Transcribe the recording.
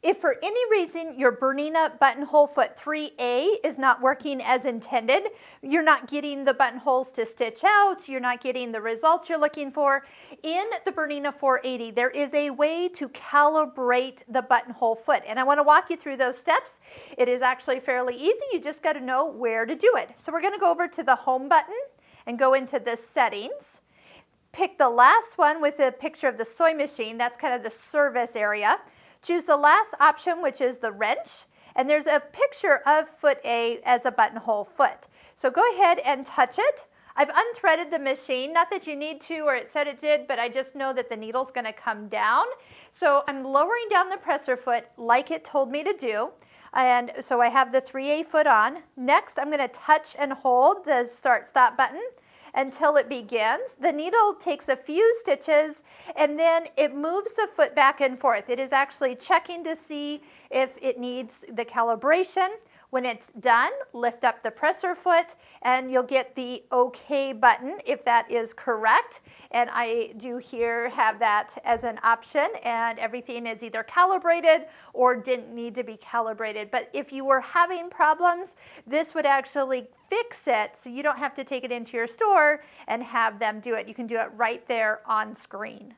If for any reason your Bernina buttonhole foot 3A is not working as intended, you're not getting the buttonholes to stitch out, you're not getting the results you're looking for, in the Bernina 480 there is a way to calibrate the buttonhole foot, and I want to walk you through those steps. It is actually fairly easy, you just got to know where to do it. So we're going to go over to the home button and go into the settings. Pick the last one with a picture of the sewing machine, that's kind of the service area. Choose the last option, which is the wrench, and there's a picture of foot A as a buttonhole foot. So go ahead and touch it. I've unthreaded the machine, not that you need to or it said it did, but I just know that the needle's going to come down. So I'm lowering down the presser foot like it told me to do. And so I have the 3A foot on. Next, I'm going to touch and hold the start-stop button until it begins. The needle takes a few stitches and then it moves the foot back and forth. It is actually checking to see if it needs the calibration. When it's done, lift up the presser foot and you'll get the OK button if that is correct. And I do here have that as an option, and everything is either calibrated or didn't need to be calibrated. But if you were having problems, this would actually fix it so you don't have to take it into your store and have them do it. You can do it right there on screen.